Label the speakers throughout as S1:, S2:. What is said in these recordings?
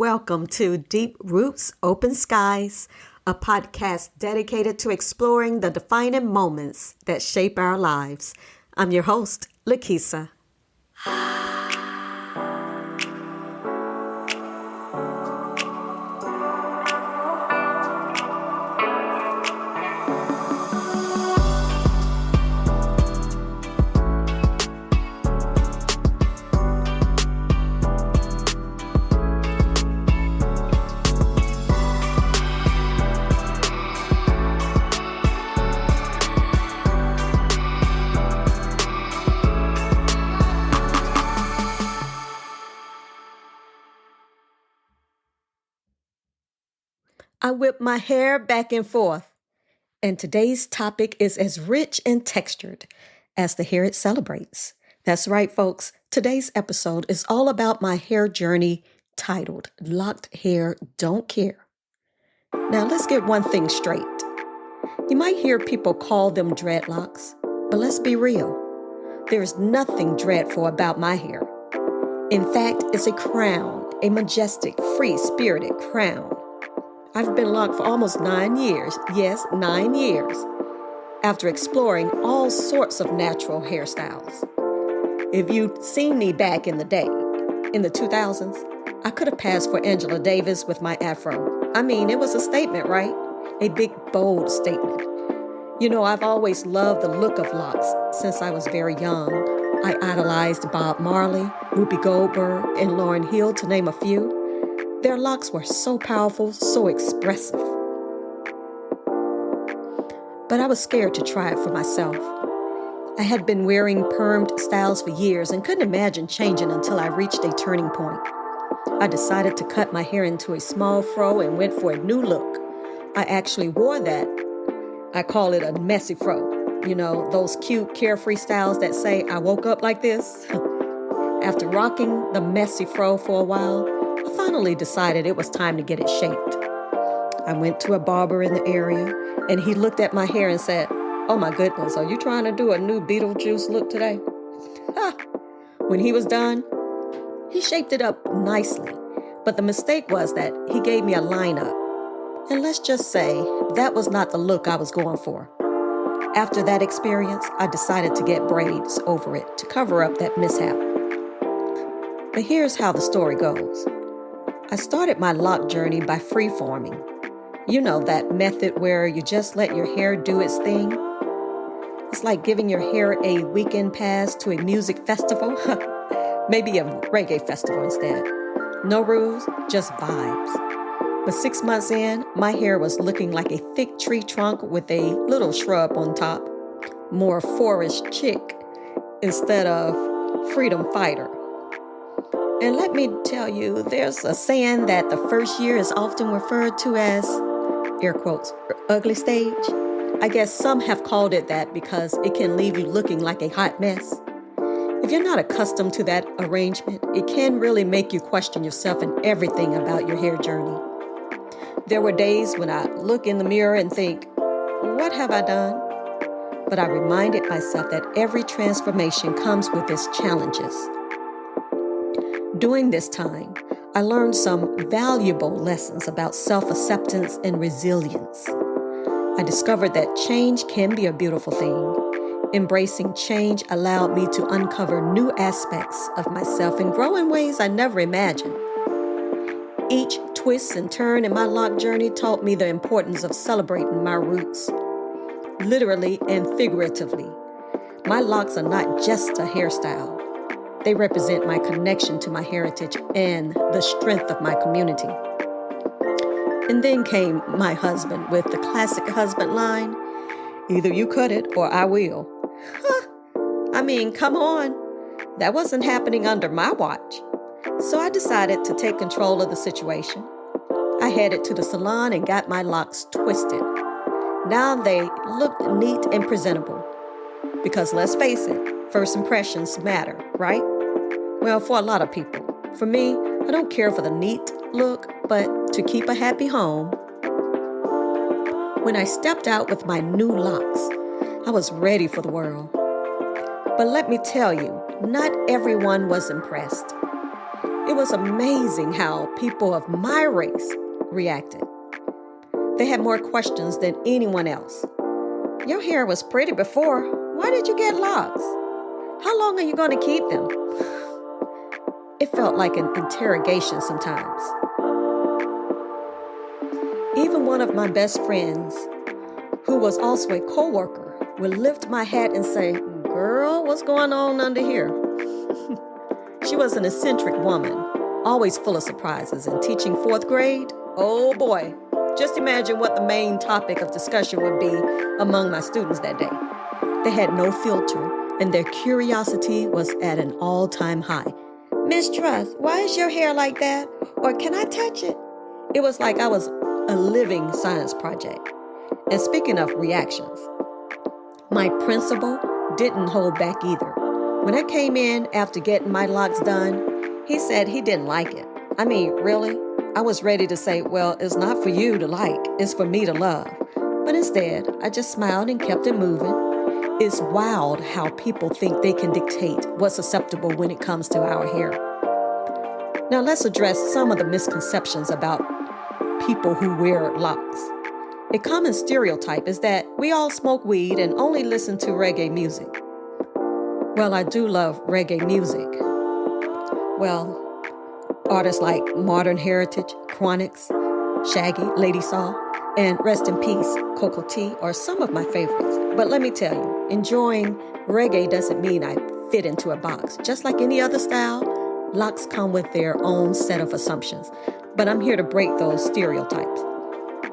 S1: Welcome to Deep Roots, Open Skies, a podcast dedicated to exploring the defining moments that shape our lives. I'm your host, Lykesia. I whip my hair back and forth, and today's topic is as rich and textured as the hair it celebrates. That's right, folks. Today's episode is all about my hair journey titled Locked Hair Don't Care. Now, let's get one thing straight. You might hear people call them dreadlocks, but let's be real. There's nothing dreadful about my hair. In fact, it's a crown, a majestic, free-spirited crown. I've been locked for almost 9 years. Yes, 9 years. After exploring all sorts of natural hairstyles. If you'd seen me back in the day, in the 2000s, I could have passed for Angela Davis with my afro. I mean, it was a statement, right? A big, bold statement. You know, I've always loved the look of locks since I was very young. I idolized Bob Marley, Whoopi Goldberg, and Lauryn Hill, to name a few. Their locks were so powerful, so expressive. But I was scared to try it for myself. I had been wearing permed styles for years and couldn't imagine changing until I reached a turning point. I decided to cut my hair into a small fro and went for a new look. I actually wore that. I call it a messy fro. You know, those cute, carefree styles that say, I woke up like this. After rocking the messy fro for a while, I finally decided it was time to get it shaped. I went to a barber in the area, and he looked at my hair and said, "Oh my goodness, are you trying to do a new Beetlejuice look today?" When he was done, he shaped it up nicely, but the mistake was that he gave me a line-up. And let's just say that was not the look I was going for. After that experience, I decided to get braids over it to cover up that mishap. But here's how the story goes. I started my lock journey by free-forming. You know, that method where you just let your hair do its thing? It's like giving your hair a weekend pass to a music festival. Maybe a reggae festival instead. No rules, just vibes. But 6 months in, my hair was looking like a thick tree trunk with a little shrub on top. More forest chick instead of freedom fighter. And let me tell you, there's a saying that the first year is often referred to as, air quotes, ugly stage. I guess some have called it that because it can leave you looking like a hot mess. If you're not accustomed to that arrangement, it can really make you question yourself and everything about your hair journey. There were days when I look in the mirror and think, what have I done? But I reminded myself that every transformation comes with its challenges. During this time, I learned some valuable lessons about self-acceptance and resilience. I discovered that change can be a beautiful thing. Embracing change allowed me to uncover new aspects of myself and grow in ways I never imagined. Each twist and turn in my lock journey taught me the importance of celebrating my roots, literally and figuratively. My locks are not just a hairstyle. They represent my connection to my heritage and the strength of my community. And then came my husband with the classic husband line, either you cut it or I will. I mean, come on. That wasn't happening under my watch. So I decided to take control of the situation. I headed to the salon and got my locks twisted. Now they looked neat and presentable. Because let's face it, first impressions matter, right? Well, for a lot of people. For me, I don't care for the neat look, but to keep a happy home. When I stepped out with my new locks, I was ready for the world. But let me tell you, not everyone was impressed. It was amazing how people of my race reacted. They had more questions than anyone else. Your hair was pretty before. Why did you get locks? How long are you going to keep them? It felt like an interrogation sometimes. Even one of my best friends, who was also a co-worker, would lift my hat and say, "Girl, what's going on under here?" She was an eccentric woman, always full of surprises, and teaching fourth grade, oh boy, just imagine what the main topic of discussion would be among my students that day. They had no filter, and their curiosity was at an all-time high. "Miss Trust, why is your hair like that? Or can I touch it?" It was like I was a living science project. And speaking of reactions, my principal didn't hold back either. When I came in after getting my locks done, he said he didn't like it. I mean, really? I was ready to say, well, it's not for you to like, it's for me to love. But instead, I just smiled and kept it moving. It's wild how people think they can dictate what's acceptable when it comes to our hair. Now let's address some of the misconceptions about people who wear locks. A common stereotype is that we all smoke weed and only listen to reggae music. Well, I do love reggae music. Well, artists like Modern Heritage, Chronix, Shaggy, Lady Saw, and rest in peace, Cocoa Tea are some of my favorites. But let me tell you, enjoying reggae doesn't mean I fit into a box. Just like any other style, locks come with their own set of assumptions. But I'm here to break those stereotypes.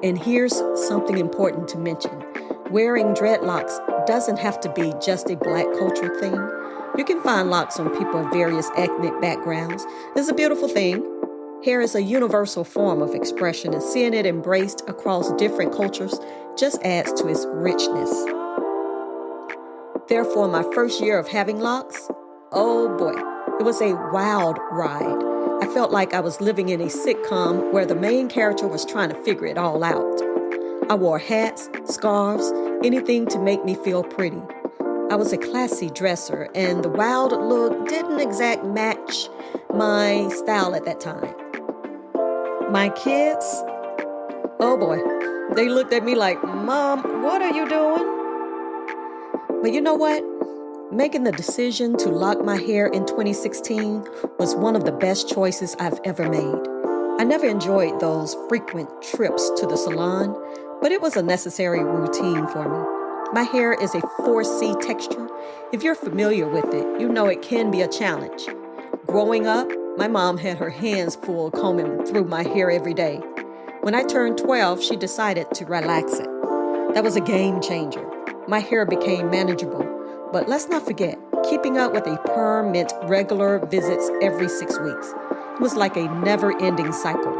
S1: And here's something important to mention. Wearing dreadlocks doesn't have to be just a Black culture thing. You can find locks on people of various ethnic backgrounds. It's a beautiful thing. Hair is a universal form of expression, and seeing it embraced across different cultures just adds to its richness. Therefore, my first year of having locks, oh boy, it was a wild ride. I felt like I was living in a sitcom where the main character was trying to figure it all out. I wore hats, scarves, anything to make me feel pretty. I was a classy dresser, and the wild look didn't exactly match my style at that time. My kids, oh boy, they looked at me like, "Mom, what are you doing?" But you know what? Making the decision to lock my hair in 2016 was one of the best choices I've ever made. I never enjoyed those frequent trips to the salon, but it was a necessary routine for me. My hair is a 4C texture. If you're familiar with it, you know it can be a challenge. Growing up, my mom had her hands full combing through my hair every day. When I turned 12, she decided to relax it. That was a game changer. My hair became manageable. But let's not forget, keeping up with a perm meant regular visits every 6 weeks. It was like a never-ending cycle.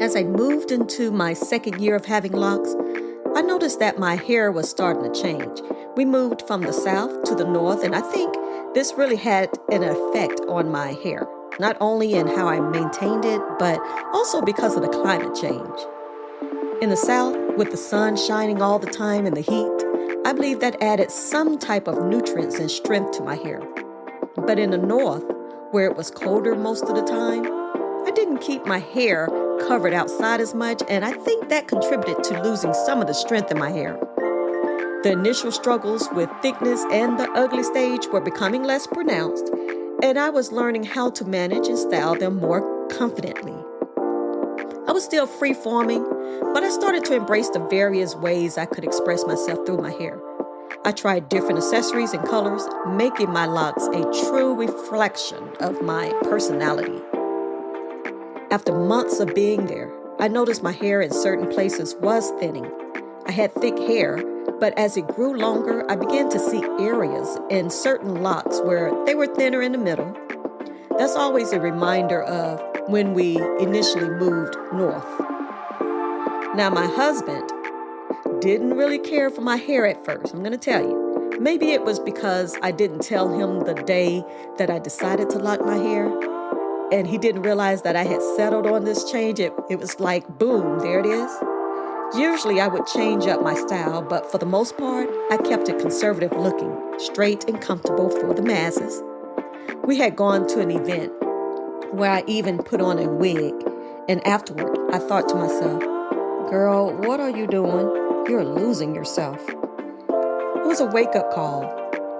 S1: As I moved into my second year of having locks, I noticed that my hair was starting to change. We moved from the south to the north, and I think this really had an effect on my hair, not only in how I maintained it, but also because of the climate change. In the south, with the sun shining all the time and the heat, I believe that added some type of nutrients and strength to my hair. But in the north, where it was colder most of the time, I didn't keep my hair covered outside as much, and I think that contributed to losing some of the strength in my hair. The initial struggles with thickness and the ugly stage were becoming less pronounced, and I was learning how to manage and style them more confidently. I was still free-forming, but I started to embrace the various ways I could express myself through my hair. I tried different accessories and colors, making my locks a true reflection of my personality. After months of being there, I noticed my hair in certain places was thinning. I had thick hair, but as it grew longer, I began to see areas in certain locks where they were thinner in the middle. That's always a reminder of when we initially moved north. Now, my husband didn't really care for my hair at first, I'm going to tell you. Maybe it was because I didn't tell him the day that I decided to lock my hair, and he didn't realize that I had settled on this change. It was like, boom, there it is. Usually I would change up my style, but for the most part, I kept it conservative looking, straight and comfortable for the masses. We had gone to an event, where I even put on a wig. And afterward, I thought to myself, girl, what are you doing? You're losing yourself. It was a wake-up call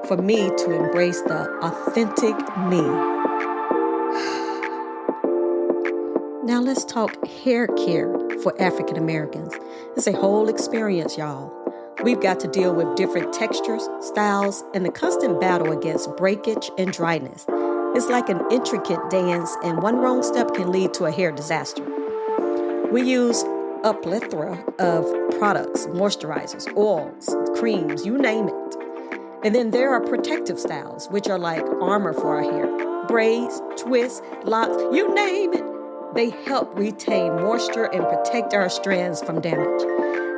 S1: for me to embrace the authentic me. Now let's talk hair care for African Americans. It's a whole experience, y'all. We've got to deal with different textures, styles, and the constant battle against breakage and dryness. It's like an intricate dance, and one wrong step can lead to a hair disaster. We use a plethora of products, moisturizers, oils, creams, you name it. And then there are protective styles, which are like armor for our hair. Braids, twists, locks, you name it. They help retain moisture and protect our strands from damage.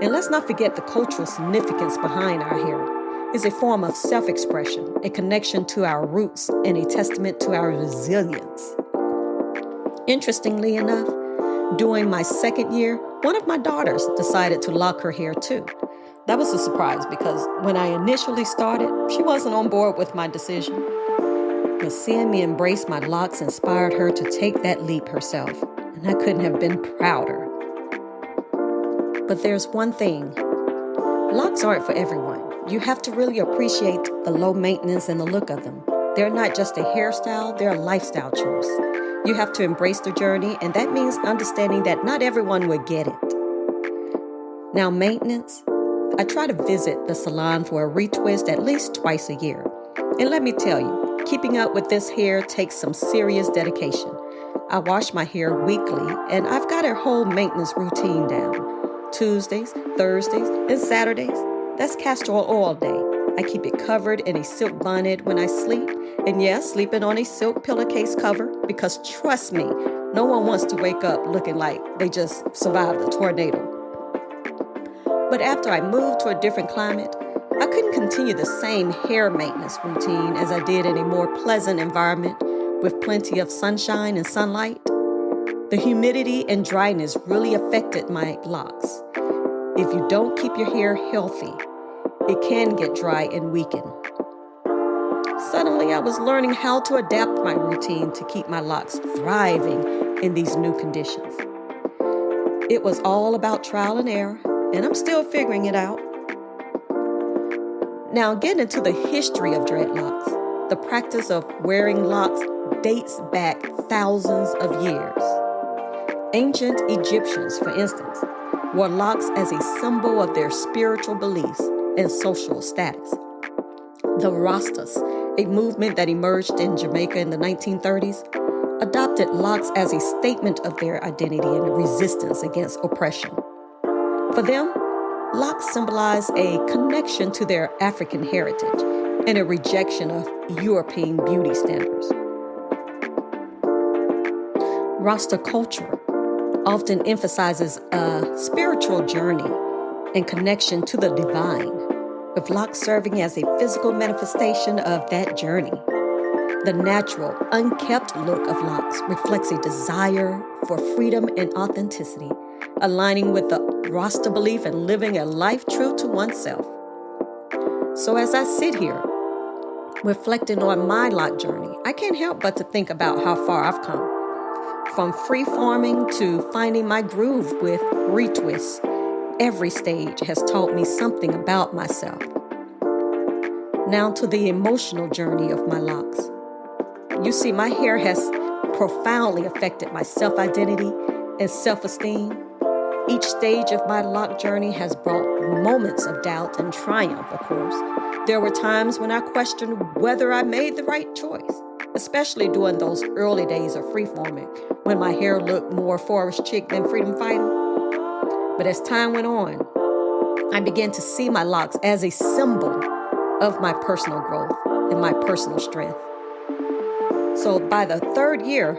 S1: And let's not forget the cultural significance behind our hair. It's a form of self-expression, a connection to our roots, and a testament to our resilience. Interestingly enough, during my second year, one of my daughters decided to lock her hair too. That was a surprise because when I initially started, she wasn't on board with my decision. But seeing me embrace my locks inspired her to take that leap herself, and I couldn't have been prouder. But there's one thing. Locks aren't for everyone. You have to really appreciate the low maintenance and the look of them. They're not just a hairstyle, they're a lifestyle choice. You have to embrace the journey, and that means understanding that not everyone will get it. Now, maintenance. I try to visit the salon for a retwist at least twice a year. And let me tell you, keeping up with this hair takes some serious dedication. I wash my hair weekly, and I've got a whole maintenance routine down. Tuesdays, Thursdays, and Saturdays, that's castor oil day. I keep it covered in a silk bonnet when I sleep. And yes, sleeping on a silk pillowcase cover, because trust me, no one wants to wake up looking like they just survived a tornado. But after I moved to a different climate, I couldn't continue the same hair maintenance routine as I did in a more pleasant environment with plenty of sunshine and sunlight. The humidity and dryness really affected my locks. If you don't keep your hair healthy, it can get dry and weaken. Suddenly, I was learning how to adapt my routine to keep my locks thriving in these new conditions. It was all about trial and error, and I'm still figuring it out. Now, getting into the history of dreadlocks, the practice of wearing locks dates back thousands of years. Ancient Egyptians, for instance, wore locks as a symbol of their spiritual beliefs and social status. The Rastas, a movement that emerged in Jamaica in the 1930s, adopted locks as a statement of their identity and resistance against oppression. For them, locks symbolize a connection to their African heritage and a rejection of European beauty standards. Rasta culture often emphasizes a spiritual journey and connection to the divine, with locks serving as a physical manifestation of that journey. The natural, unkept look of locks reflects a desire for freedom and authenticity, aligning with the Rasta belief and living a life true to oneself. So as I sit here, reflecting on my lock journey, I can't help but to think about how far I've come. From free-forming to finding my groove with retwists, every stage has taught me something about myself. Now to the emotional journey of my locks. You see, my hair has profoundly affected my self-identity and self-esteem. Each stage of my lock journey has brought moments of doubt and triumph, of course. There were times when I questioned whether I made the right choice, especially during those early days of freeforming, when my hair looked more Forrest Chick than freedom fighter. But as time went on, I began to see my locks as a symbol of my personal growth and my personal strength. So by the third year,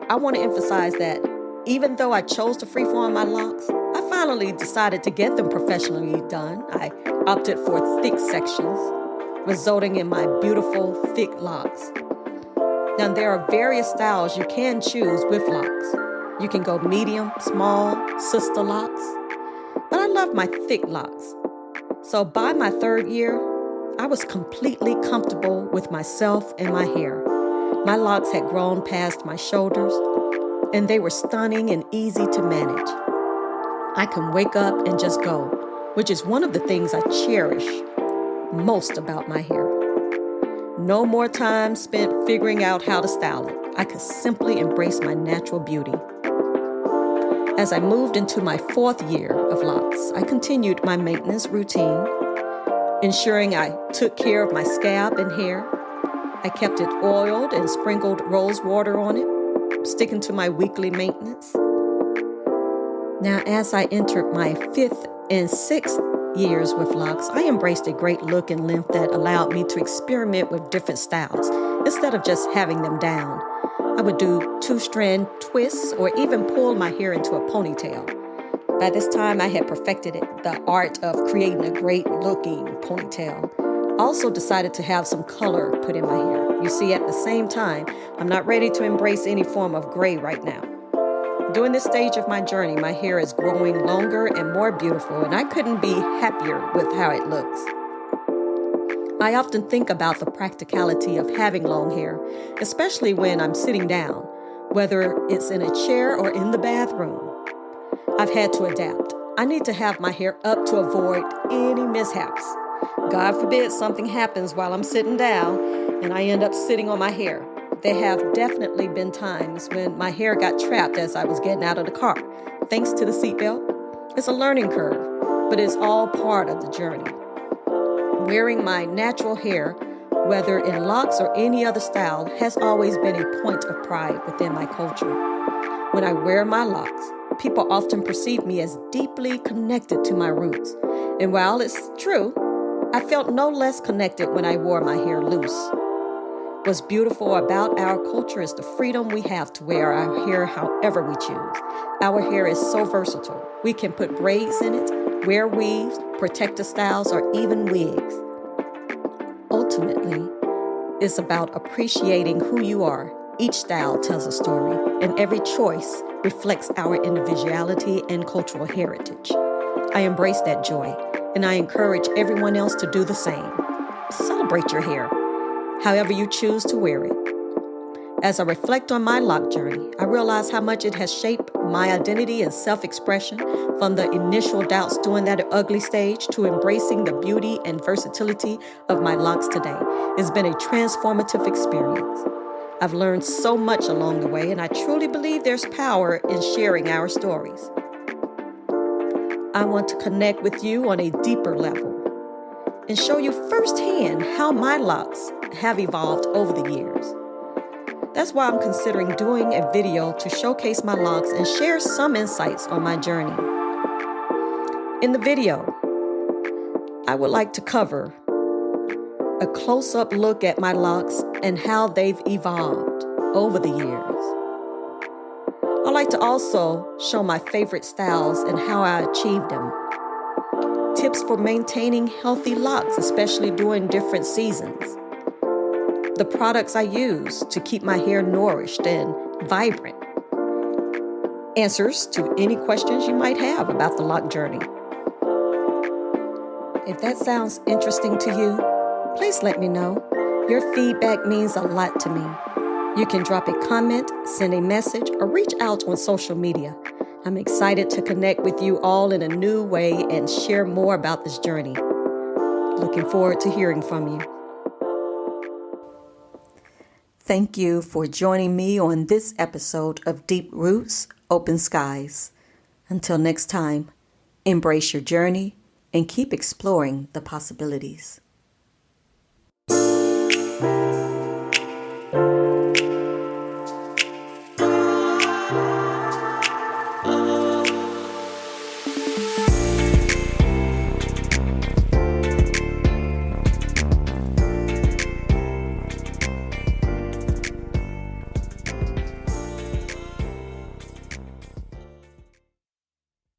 S1: I want to emphasize that even though I chose to freeform my locks, I finally decided to get them professionally done. I opted for thick sections, resulting in my beautiful, thick locks. Now, there are various styles you can choose with locks. You can go medium, small, sister locks. But I love my thick locks. So by my third year, I was completely comfortable with myself and my hair. My locks had grown past my shoulders, and they were stunning and easy to manage. I can wake up and just go, which is one of the things I cherish most about my hair. No more time spent figuring out how to style it. I could simply embrace my natural beauty. As I moved into my 4th year of locks, I continued my maintenance routine, ensuring I took care of my scalp and hair. I kept it oiled and sprinkled rose water on it, sticking to my weekly maintenance. Now, as I entered my 5th and 6th years with locks, I embraced a great look and length that allowed me to experiment with different styles instead of just having them down. I would do 2-strand twists or even pull my hair into a ponytail. By this time, I had perfected the art of creating a great-looking ponytail. I also decided to have some color put in my hair. You see, at the same time, I'm not ready to embrace any form of gray right now. During this stage of my journey, my hair is growing longer and more beautiful, and I couldn't be happier with how it looks. I often think about the practicality of having long hair, especially when I'm sitting down, whether it's in a chair or in the bathroom. I've had to adapt. I need to have my hair up to avoid any mishaps. God forbid something happens while I'm sitting down and I end up sitting on my hair. There have definitely been times when my hair got trapped as I was getting out of the car. Thanks to the seatbelt. It's a learning curve, but it's all part of the journey. Wearing my natural hair, whether in locks or any other style, has always been a point of pride within my culture. When I wear my locks, people often perceive me as deeply connected to my roots. And while it's true, I felt no less connected when I wore my hair loose. What's beautiful about our culture is the freedom we have to wear our hair however we choose. Our hair is so versatile. We can put braids in it, wear weaves, protective styles, or even wigs. Ultimately, it's about appreciating who you are. Each style tells a story, and every choice reflects our individuality and cultural heritage. I embrace that joy, and I encourage everyone else to do the same. Celebrate your hair, however you choose to wear it. As I reflect on my lock journey, I realize how much it has shaped my identity and self-expression, from the initial doubts during that ugly stage to embracing the beauty and versatility of my locks today. It's been a transformative experience. I've learned so much along the way, and I truly believe there's power in sharing our stories. I want to connect with you on a deeper level and show you firsthand how my locks have evolved over the years. That's why I'm considering doing a video to showcase my locks and share some insights on my journey. In the video, I would like to cover a close-up look at my locks and how they've evolved over the years. I'd like to also show my favorite styles and how I achieved them. Tips for maintaining healthy locks, especially during different seasons. The products I use to keep my hair nourished and vibrant. Answers to any questions you might have about the lock journey. If that sounds interesting to you, please let me know. Your feedback means a lot to me. You can drop a comment, send a message, or reach out on social media. I'm excited to connect with you all in a new way and share more about this journey. Looking forward to hearing from you. Thank you for joining me on this episode of Deep Roots, Open Skies. Until next time, embrace your journey and keep exploring the possibilities.